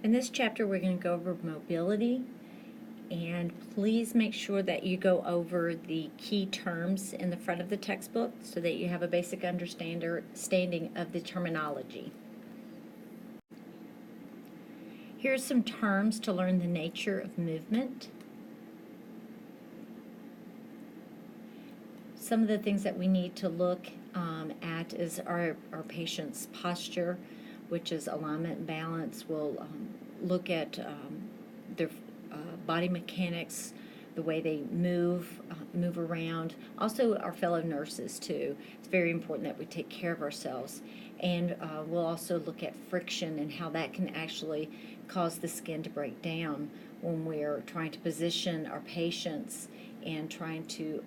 In this chapter, we're going to go over mobility, and please make sure that you go over the key terms in the front of the textbook so that you have a basic understanding of the terminology. Here's some terms to learn the nature of movement. Some of the things that we need to look at is our patient's posture, which is alignment and balance. We'll look at their body mechanics, the way they move around. Also, our fellow nurses, too. It's very important that we take care of ourselves. And we'll also look at friction and how that can actually cause the skin to break down when we're trying to position our patients and trying to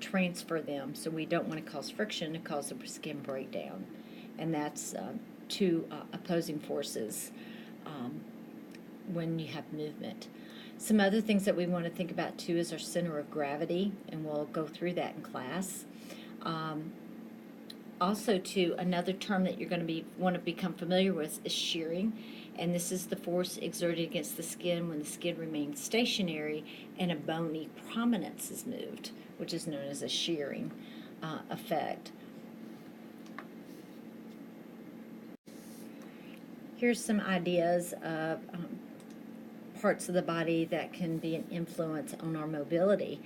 transfer them. So we don't want to cause friction to cause the skin breakdown. And that's two opposing forces when you have movement. Some other things that we want to think about too is our center of gravity, and we'll go through that in class. Also too, another term that you're going to want to become familiar with is shearing, and this is the force exerted against the skin when the skin remains stationary and a bony prominence is moved, which is known as a shearing effect. Here's some ideas of parts of the body that can be an influence on our mobility.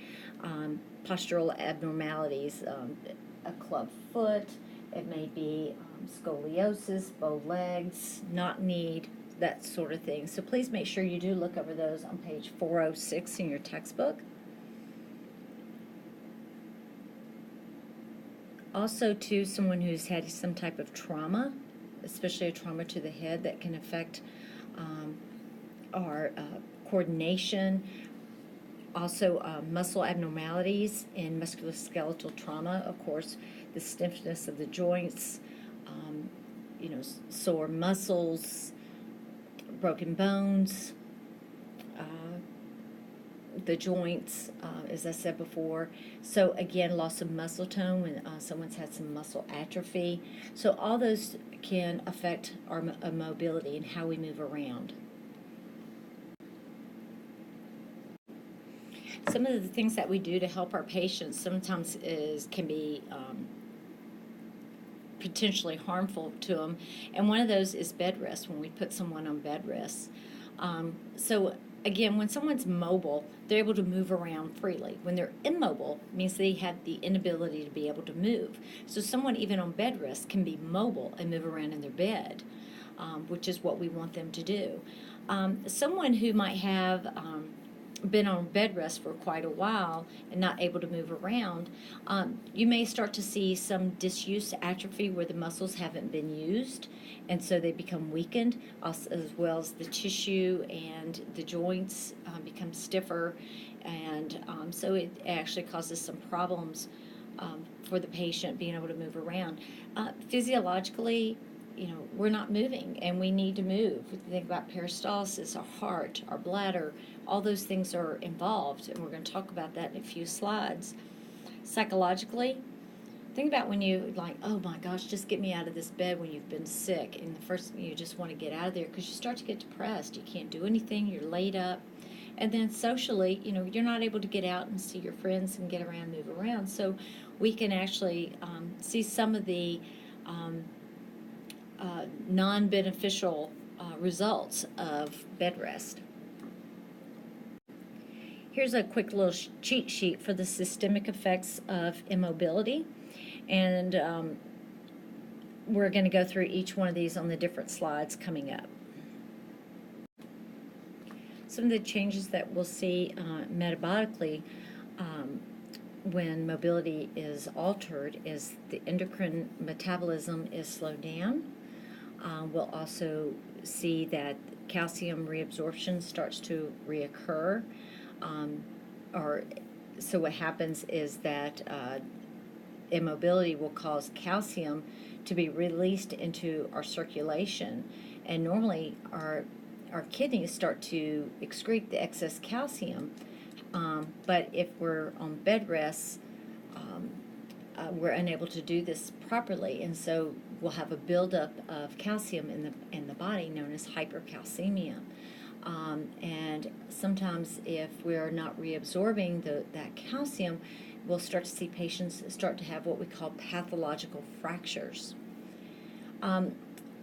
Postural abnormalities, a club foot, it may be scoliosis, bow legs, knock-kneed, that sort of thing. So please make sure you do look over those on page 406 in your textbook. Also, too, someone who's had some type of trauma, especially a trauma to the head, that can affect our coordination. Also, muscle abnormalities in musculoskeletal trauma, of course, the stiffness of the joints, sore muscles, broken bones, the joints, as I said before. So again, loss of muscle tone when someone's had some muscle atrophy. So all those can affect our mobility and how we move around. Some of the things that we do to help our patients sometimes can be potentially harmful to them, and one of those is bed rest, when we put someone on bed rest. So again, when someone's mobile, they're able to move around freely. When they're immobile, it means they have the inability to be able to move. So someone even on bed rest can be mobile and move around in their bed, which is what we want them to do. Someone who might have been on bed rest for quite a while and not able to move around, you may start to see some disuse atrophy where the muscles haven't been used, and so they become weakened, as well as the tissue and the joints become stiffer, and so it actually causes some problems for the patient being able to move around. Physiologically, we're not moving, and we need to move. We think about peristalsis, our heart, our bladder, all those things are involved, and we're going to talk about that in a few slides. Psychologically, think about when you oh my gosh, just get me out of this bed when you've been sick, and the first thing you just want to get out of there because you start to get depressed. You can't do anything, you're laid up. And then socially, you're not able to get out and see your friends and get around, move around. So we can actually see some of the non-beneficial results of bed rest. Here's a quick little cheat sheet for the systemic effects of immobility, and we're going to go through each one of these on the different slides coming up. Some of the changes that we'll see metabolically when mobility is altered is the endocrine metabolism is slowed down. We'll also see that calcium reabsorption starts to reoccur. So what happens is that immobility will cause calcium to be released into our circulation, and normally our kidneys start to excrete the excess calcium, but if we're on bed rest, we're unable to do this properly, and so we'll have a buildup of calcium in the body known as hypercalcemia. And sometimes if we're not reabsorbing that calcium, we'll start to see patients start to have what we call pathological fractures.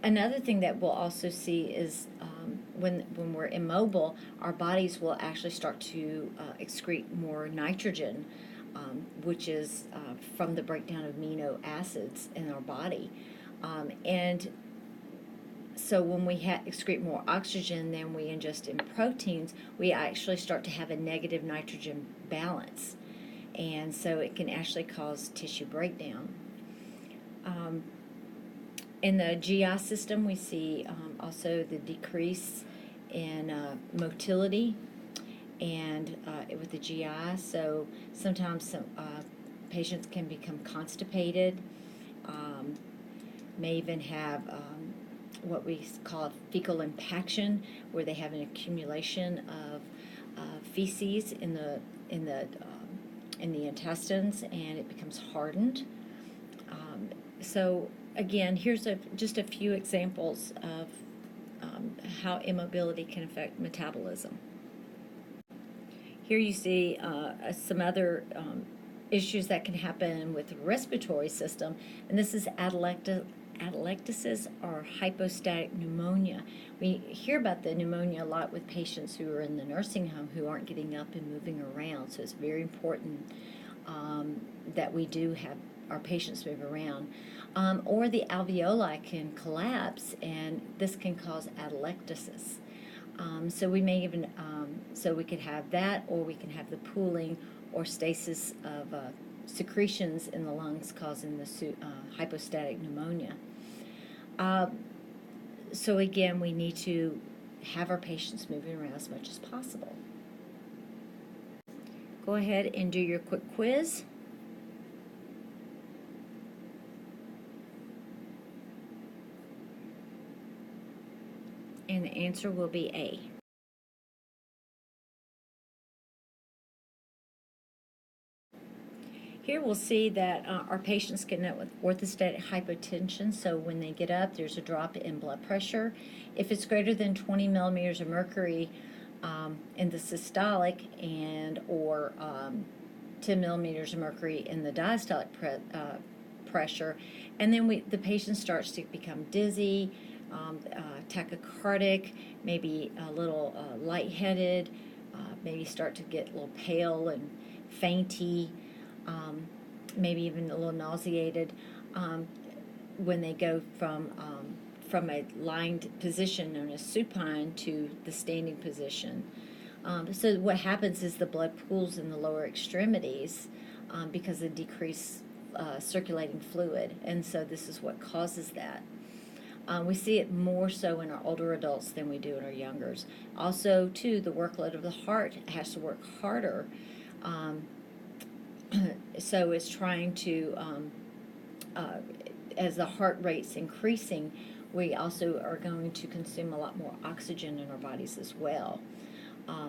Another thing that we'll also see is when we're immobile, our bodies will actually start to excrete more nitrogen, which is from the breakdown of amino acids in our body. And so when we excrete more oxygen than we ingest in proteins, we actually start to have a negative nitrogen balance. And so it can actually cause tissue breakdown. In the GI system, we see also the decrease in motility and with the GI. So sometimes some patients can become constipated, may even have what we call fecal impaction, where they have an accumulation of feces in the intestines, and it becomes hardened. So again, here's just a few examples of how immobility can affect metabolism. Here you see some other issues that can happen with the respiratory system, and this is atelectasis or hypostatic pneumonia. We hear about the pneumonia a lot with patients who are in the nursing home who aren't getting up and moving around, so it's very important that we do have our patients move around. Or the alveoli can collapse, and this can cause atelectasis. So we may even, so we could have that, or we can have the pooling or stasis of secretions in the lungs causing the hypostatic pneumonia. So again, we need to have our patients moving around as much as possible. Go ahead and do your quick quiz. And the answer will be A. Here we'll see that our patients get met with orthostatic hypotension, so when they get up, there's a drop in blood pressure. If it's greater than 20 millimeters of mercury in the systolic and or 10 millimeters of mercury in the diastolic pressure, and then the patient starts to become dizzy, tachycardic, maybe a little lightheaded, maybe start to get a little pale and fainty, maybe even a little nauseated when they go from a lying position known as supine to the standing position. So what happens is the blood pools in the lower extremities because of decreased circulating fluid, and so this is what causes that. We see it more so in our older adults than we do in our youngers. Also, too, the workload of the heart has to work harder. So it's trying to, as the heart rate's increasing, we also are going to consume a lot more oxygen in our bodies as well.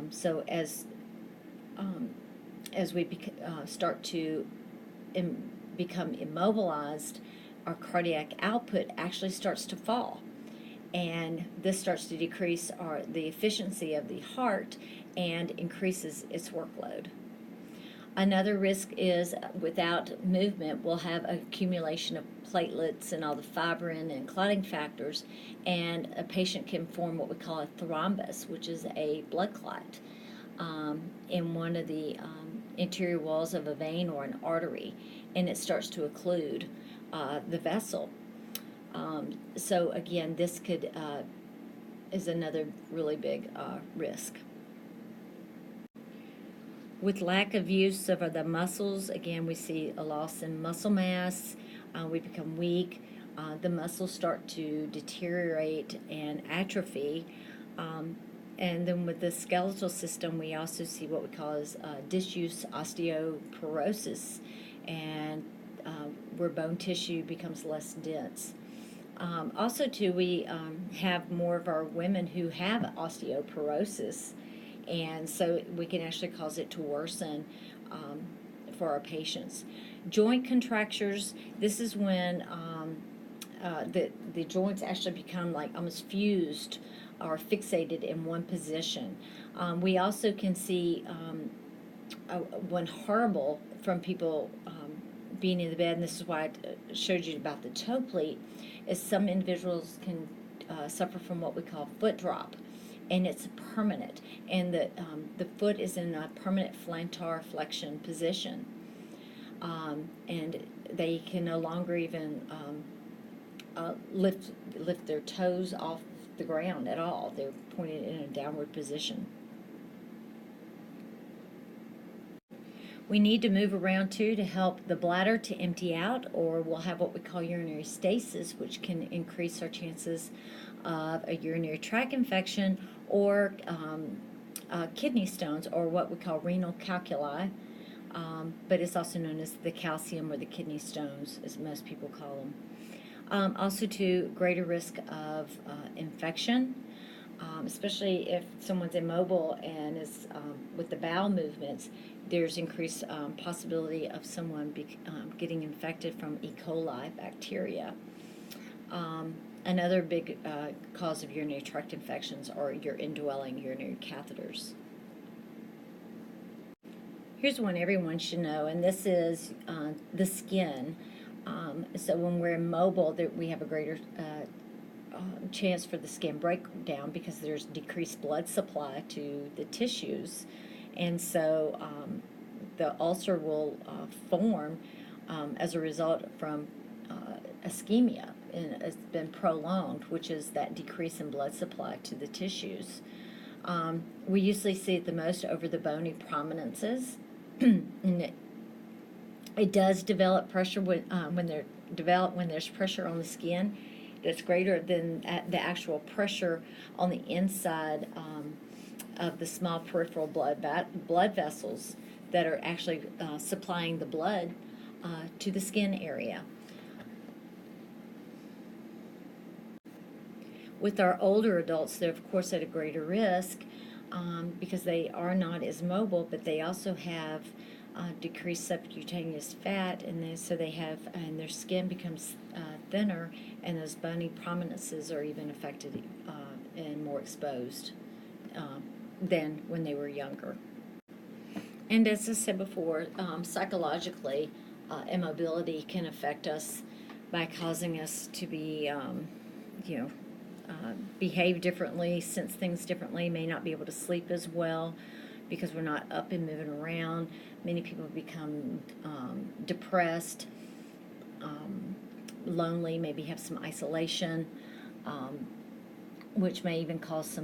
So as we start to become immobilized, our cardiac output actually starts to fall, and this starts to decrease the efficiency of the heart and increases its workload. Another risk is without movement, we'll have accumulation of platelets and all the fibrin and clotting factors, and a patient can form what we call a thrombus, which is a blood clot in one of the interior walls of a vein or an artery, and it starts to occlude the vessel. So again, this is another really big risk. With lack of use of the muscles, again, we see a loss in muscle mass. We become weak. The muscles start to deteriorate and atrophy. And then with the skeletal system, we also see what we call as disuse osteoporosis, and where bone tissue becomes less dense. Also, too, we have more of our women who have osteoporosis, and so we can actually cause it to worsen for our patients. Joint contractures, this is when the joints actually become like almost fused or fixated in one position. We also can see one horrible from people being in the bed, and this is why I showed you about the toe pleat, is some individuals can suffer from what we call foot drop, and it's permanent, and the foot is in a permanent plantar flexion position, and they can no longer even lift their toes off the ground at all. They're pointed in a downward position. We need to move around too to help the bladder to empty out, or we'll have what we call urinary stasis, which can increase our chances of a urinary tract infection or kidney stones, or what we call renal calculi, but it's also known as the calcium or the kidney stones, as most people call them. Also to greater risk of infection, especially if someone's immobile and is with the bowel movements. There's increased possibility of someone getting infected from E. coli bacteria. Another big cause of urinary tract infections are your indwelling urinary catheters. Here's one everyone should know, and this is the skin. So when we're immobile, we have a greater chance for the skin breakdown because there's decreased blood supply to the tissues. And so the ulcer will form as a result from ischemia, and it's been prolonged, which is that decrease in blood supply to the tissues. We usually see it the most over the bony prominences, and it does develop pressure when there's pressure on the skin that's greater than the actual pressure on the inside of the small peripheral blood vessels that are actually supplying the blood to the skin area. With our older adults, they're of course at a greater risk because they are not as mobile, but they also have decreased subcutaneous fat, and their skin becomes thinner, and those bony prominences are even affected and more exposed than when they were younger. And as I said before, psychologically, immobility can affect us by causing us to be, behave differently, sense things differently, may not be able to sleep as well because we're not up and moving around. Many people become depressed, lonely, maybe have some isolation, which may even cause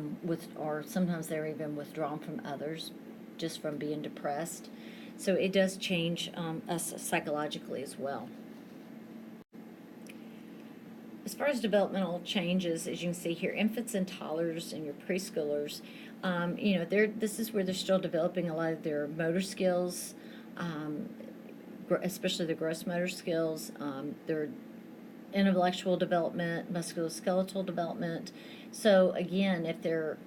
or sometimes they're even withdrawn from others just from being depressed. So it does change us psychologically as well. As far as developmental changes, as you can see here, infants and toddlers and your preschoolers, this is where they're still developing a lot of their motor skills, especially the gross motor skills, their intellectual development, musculoskeletal development. So again, if they're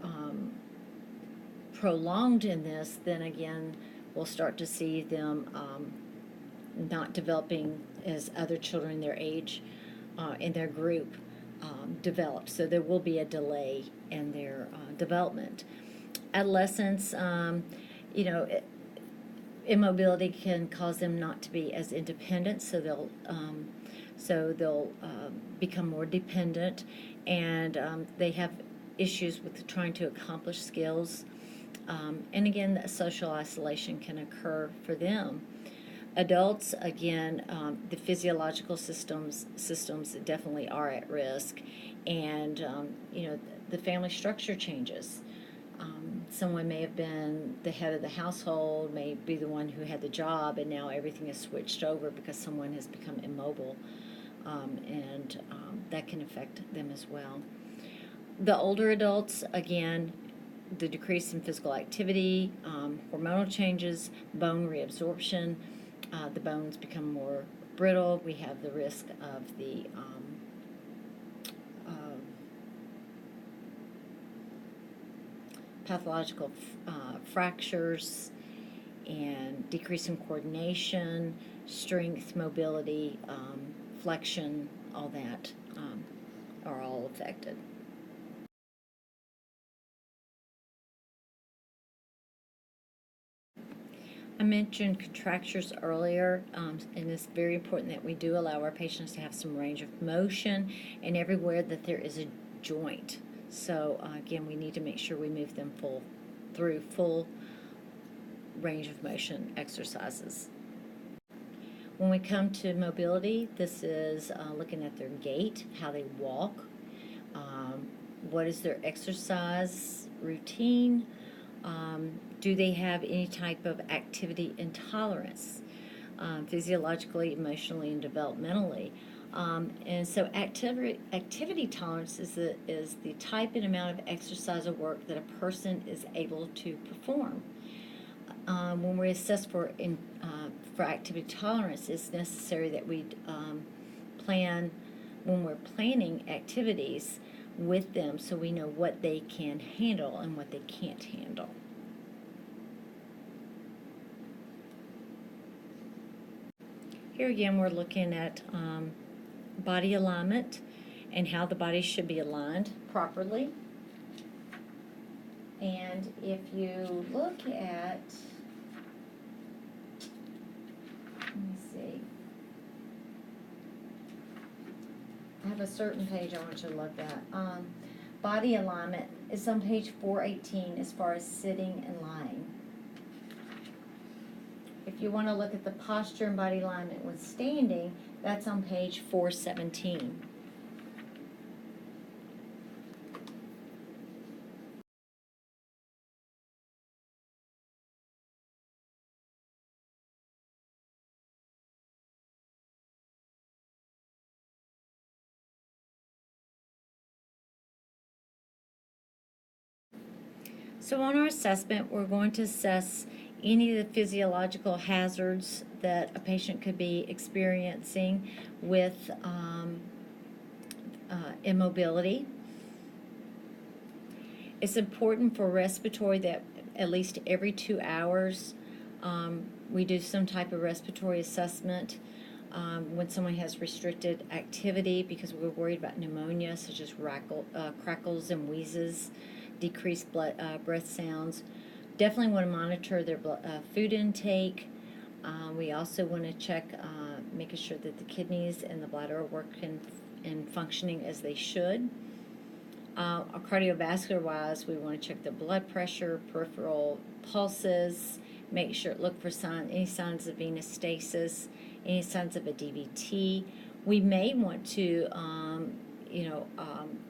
prolonged in this, then again, we'll start to see them not developing as other children their age in their group develop. So there will be a delay in their development. Adolescents, immobility can cause them not to be as independent, so they'll become more dependent, and they have issues with trying to accomplish skills. And again, social isolation can occur for them. Adults, again, the physiological systems definitely are at risk, and the family structure changes. Someone may have been the head of the household, may be the one who had the job, and now everything is switched over because someone has become immobile, and that can affect them as well. The older adults, again, the decrease in physical activity, hormonal changes, bone reabsorption, the bones become more brittle. We have the risk of the pathological fractures, and decrease in coordination, strength, mobility, flexion, all that are all affected. I mentioned contractures earlier, and it's very important that we do allow our patients to have some range of motion and everywhere that there is a joint. So again, we need to make sure we move them through full range of motion exercises. When we come to mobility, this is looking at their gait, how they walk, what is their exercise routine, do they have any type of activity intolerance, physiologically, emotionally, and developmentally. And so activity tolerance is the type and amount of exercise or work that a person is able to perform. When we assess for activity tolerance, it's necessary that we plan, when we're planning activities with them, so we know what they can handle and what they can't handle. Here again, we're looking at body alignment and how the body should be aligned properly. And if you look at, let me see, I have a certain page I want you to look at. Body alignment is on page 418 as far as sitting and lying. If you want to look at the posture and body alignment when standing, that's on page 417. So on our assessment, we're going to assess any of the physiological hazards that a patient could be experiencing with immobility. It's important for respiratory that at least every 2 hours we do some type of respiratory assessment when someone has restricted activity, because we're worried about pneumonia, such as crackles and wheezes, decreased breath sounds. Definitely want to monitor their food intake. We also want to check, making sure that the kidneys and the bladder are working and functioning as they should. Cardiovascular wise, we want to check their blood pressure, peripheral pulses, make sure, look for any signs of venous stasis, any signs of a DVT. We may want to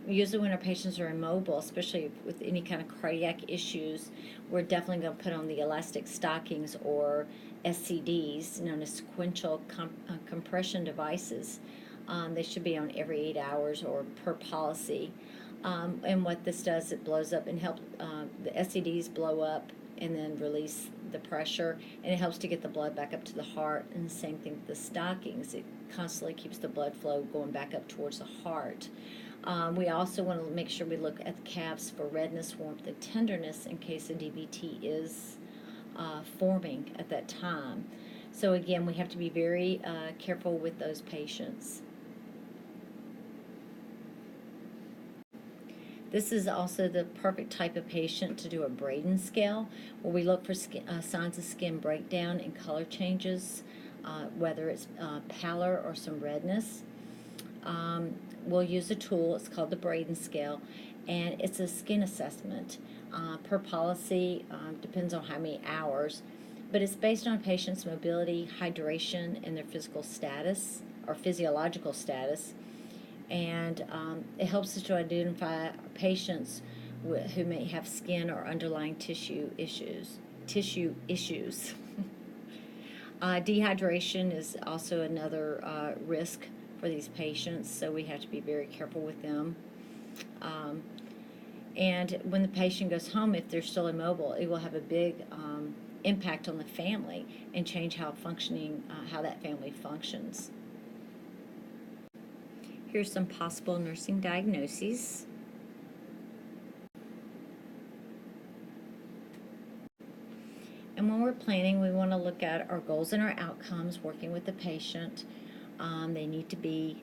usually when our patients are immobile, especially with any kind of cardiac issues, we're definitely going to put on the elastic stockings or SCDs, known as sequential compression devices. They should be on every 8 hours or per policy. And what this does, it blows up and helps the SCDs blow up and then release the pressure, and it helps to get the blood back up to the heart. And the same thing with the stockings. It constantly keeps the blood flow going back up towards the heart. We also want to make sure we look at the calves for redness, warmth, and tenderness in case a DVT is forming at that time. So again, we have to be very careful with those patients. This is also the perfect type of patient to do a Braden scale, where we look for signs of skin breakdown and color changes, whether it's pallor or some redness. We'll use a tool, it's called the Braden scale, and it's a skin assessment. Per policy, depends on how many hours, but it's based on a patient's mobility, hydration, and their physical status, or physiological status. And it helps us to identify patients who may have skin or underlying tissue issues. Dehydration is also another risk for these patients, so we have to be very careful with them. And when the patient goes home, if they're still immobile, it will have a big impact on the family and change how that family functions. Here's some possible nursing diagnoses. And when we're planning, we want to look at our goals and our outcomes working with the patient. They need to be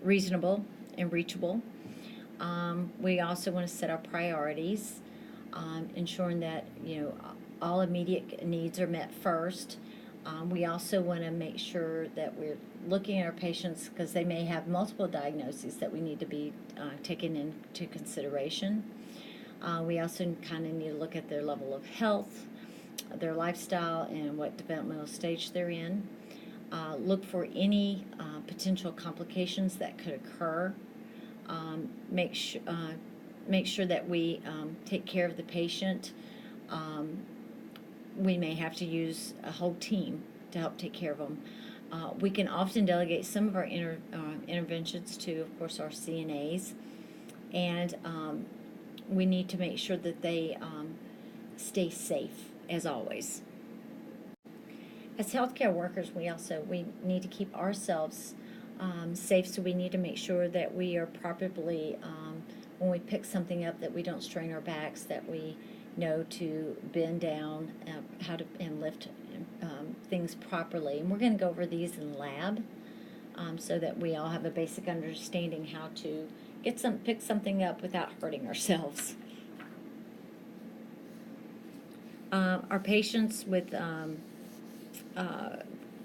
reasonable and reachable. We also want to set our priorities, ensuring that all immediate needs are met first. We also want to make sure that we're looking at our patients because they may have multiple diagnoses that we need to be taken into consideration. We also kind of need to look at their level of health, their lifestyle, and what developmental stage they're in. Look for any potential complications that could occur. Make sure that we take care of the patient. We may have to use a whole team to help take care of them. We can often delegate some of our interventions to, of course, our CNAs, and we need to make sure that they stay safe, as always. As healthcare workers, we need to keep ourselves safe, so we need to make sure that we are properly, when we pick something up, that we don't strain our backs, that we know to bend down, how to and lift things properly. And we're going to go over these in lab, so that we all have a basic understanding how to pick something up without hurting ourselves. Our patients with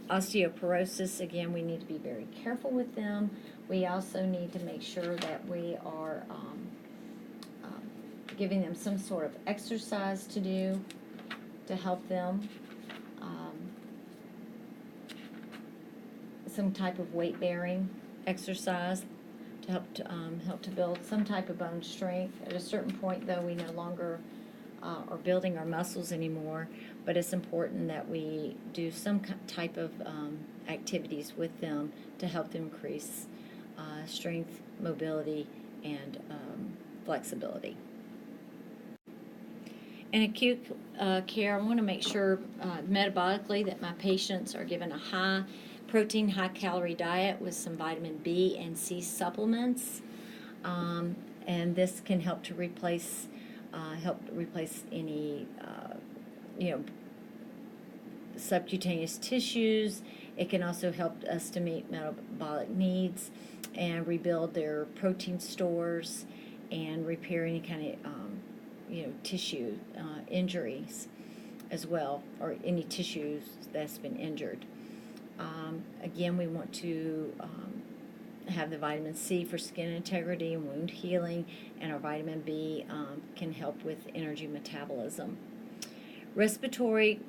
osteoporosis, again, we need to be very careful with them. We also need to make sure that we are giving them some sort of exercise to do to help them. Some type of weight-bearing exercise to help to build some type of bone strength. At a certain point, though, we no longer are building our muscles anymore, but it's important that we do some type of activities with them to help them increase strength, mobility, and flexibility. In acute care, I want to make sure metabolically that my patients are given a high protein, high calorie diet with some vitamin B and C supplements, and this can help to replace any subcutaneous tissues. It can also help us to meet metabolic needs and rebuild their protein stores and repair any kind of tissue injuries as well, or any tissues that's been injured. Again, we want to have the vitamin C for skin integrity and wound healing, and our vitamin B can help with energy metabolism. Respiratory,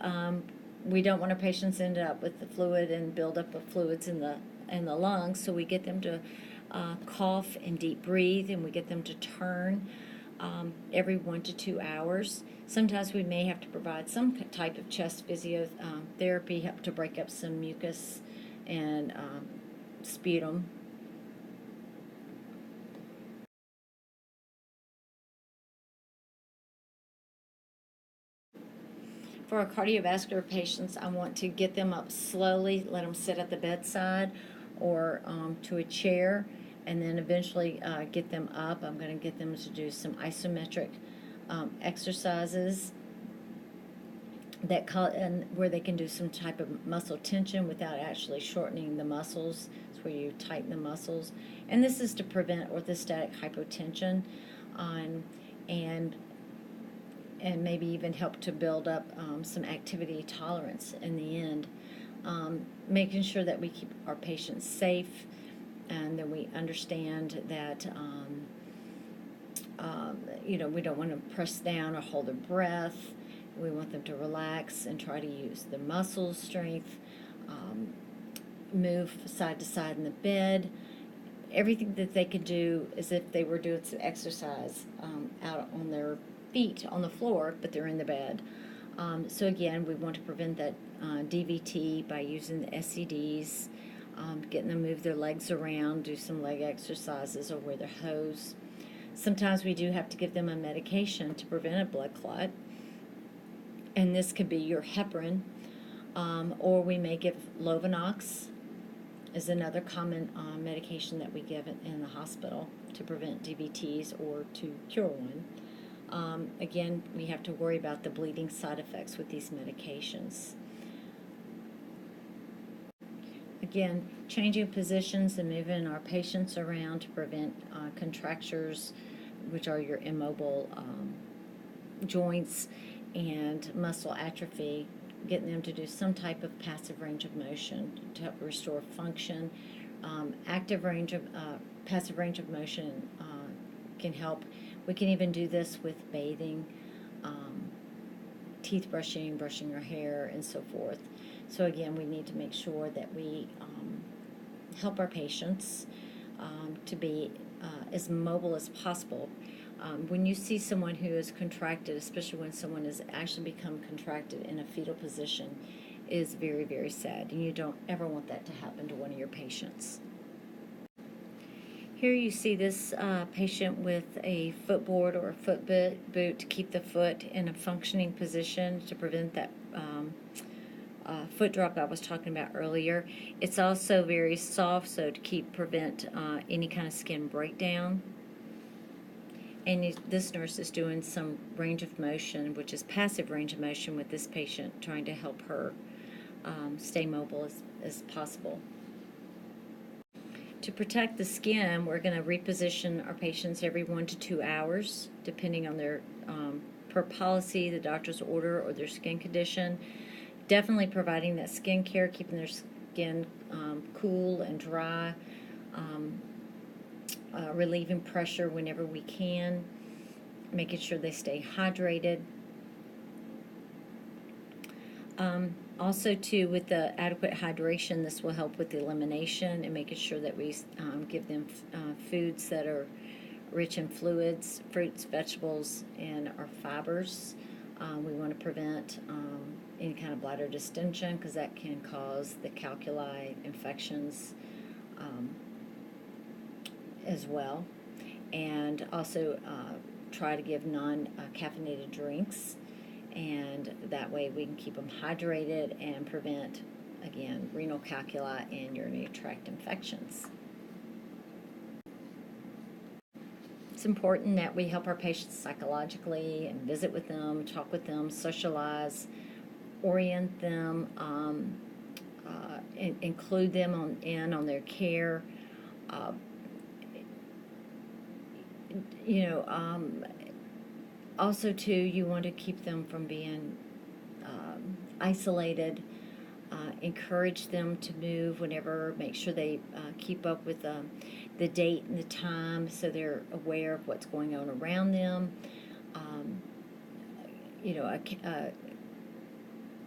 we don't want our patients to end up with the fluid and buildup of fluids in the lungs, so we get them to cough and deep breathe, and we get them to turn every 1 to 2 hours. Sometimes we may have to provide some type of chest physiotherapy, help to break up some mucus and sputum. For our cardiovascular patients, I want to get them up slowly, let them sit at the bedside or to a chair, and then eventually get them up. I'm going to get them to do some isometric exercises where they can do some type of muscle tension without actually shortening the muscles. It's where you tighten the muscles, and this is to prevent orthostatic hypotension, and maybe even help to build up some activity tolerance in the end. Making sure that we keep our patients safe, and that we understand that we don't want to press down or hold their breath. We want them to relax and try to use the muscle strength, move side to side in the bed. Everything that they could do as if they were doing some exercise out on their feet on the floor, but they're in the bed. So again, we want to prevent that DVT by using the SCDs, getting them to move their legs around, do some leg exercises, or wear their hose. Sometimes we do have to give them a medication to prevent a blood clot, and this could be your heparin, or we may give Lovenox, is another common medication that we give in the hospital to prevent DVTs or to cure one. Again, we have to worry about the bleeding side effects with these medications. again, changing positions and moving our patients around to prevent contractures, which are your immobile joints, and muscle atrophy, getting them to do some type of passive range of motion to help restore function. Passive range of motion can help. We can even do this with bathing, teeth brushing, brushing our hair, and so forth. So again, we need to make sure that we help our patients to be as mobile as possible. When you see someone who is contracted, especially when someone has actually become contracted in a fetal position, is very, very sad, and you don't ever want that to happen to one of your patients. Here you see this patient with a footboard or a foot boot to keep the foot in a functioning position to prevent that foot drop I was talking about earlier. It's also very soft, so to prevent any kind of skin breakdown. And this nurse is doing some range of motion, which is passive range of motion with this patient, trying to help her stay mobile as possible. To protect the skin, we're going to reposition our patients every 1 to 2 hours, depending on their, per policy, the doctor's order, or their skin condition. Definitely providing that skin care, keeping their skin cool and dry, relieving pressure whenever we can, making sure they stay hydrated. Also, too, with the adequate hydration, this will help with the elimination and making sure that we give them foods that are rich in fluids, fruits, vegetables, and our fibers. We want to prevent any kind of bladder distension, because that can cause the calculi infections as well. And also try to give non-caffeinated drinks, and that way we can keep them hydrated and prevent, again, renal calculi and urinary tract infections. It's important that we help our patients psychologically and visit with them, talk with them, socialize, orient them, include them on their care. Also, too, you want to keep them from being isolated. Encourage them to move whenever. Make sure they keep up with the date and the time, so they're aware of what's going on around them.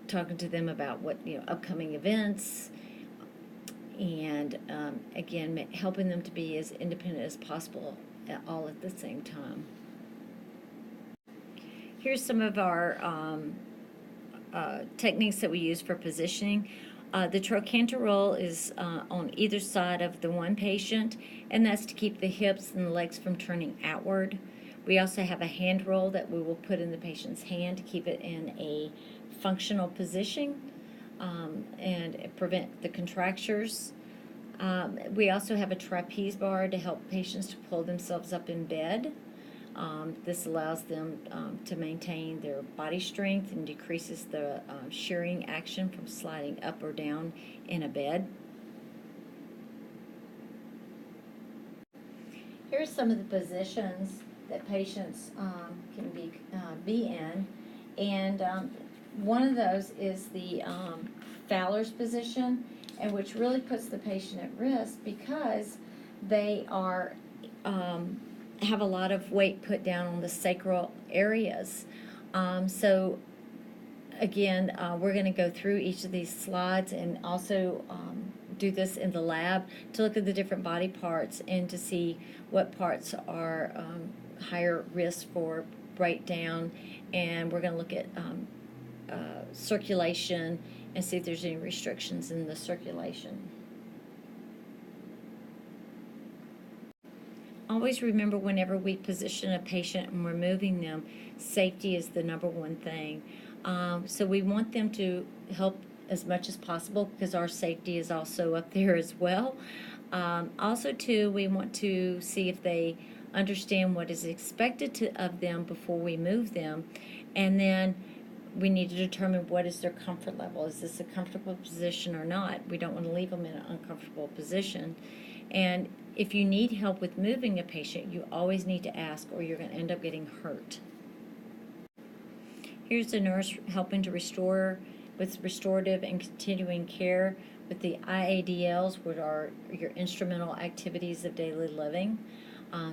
Talking to them about what upcoming events, and again, helping them to be as independent as possible, all at the same time. Here's some of our techniques that we use for positioning. The trochanter roll is on either side of the one patient, and that's to keep the hips and the legs from turning outward. We also have a hand roll that we will put in the patient's hand to keep it in a functional position and prevent the contractures. We also have a trapeze bar to help patients to pull themselves up in bed. This allows them to maintain their body strength and decreases the shearing action from sliding up or down in a bed. Here's some of the positions that patients can be in, and one of those is the Fowler's position, and which really puts the patient at risk because they are have a lot of weight put down on the sacral areas. So again, we're going to go through each of these slides and also do this in the lab to look at the different body parts and to see what parts are higher risk for breakdown. And we're going to look at circulation and see if there's any restrictions in the circulation. Always remember, whenever we position a patient and we're moving them, safety is the number one thing. So we want them to help as much as possible because our safety is also up there as well. Also, too, we want to see if they understand what is expected of them before we move them. And then We need to determine what is their comfort level. Is this a comfortable position or not? We don't want to leave them in an uncomfortable position. And if you need help with moving a patient, you always need to ask, or you're going to end up getting hurt. Here's the nurse helping to restore with restorative and continuing care with the IADLs, which are your instrumental activities of daily living,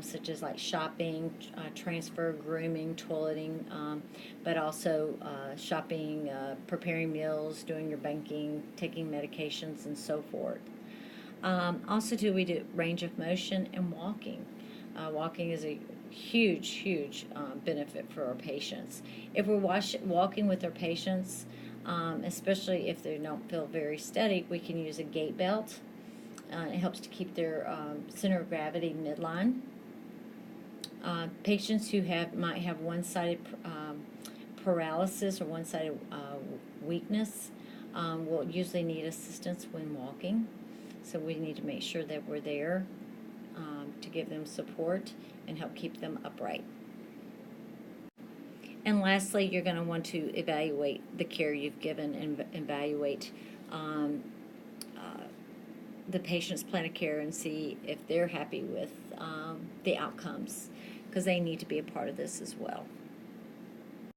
such as like shopping, transfer, grooming, toileting, but also shopping, preparing meals, doing your banking, taking medications, and so forth. Also, we do range of motion and walking. Walking is a huge benefit for our patients. If we're walking with our patients, especially if they don't feel very steady, we can use a gait belt. It helps to keep their center of gravity midline. Patients who might have one-sided paralysis or one-sided weakness will usually need assistance when walking. So we need to make sure that we're there to give them support and help keep them upright. And lastly, you're going to want to evaluate the care you've given and evaluate the patient's plan of care and see if they're happy with the outcomes, because they need to be a part of this as well.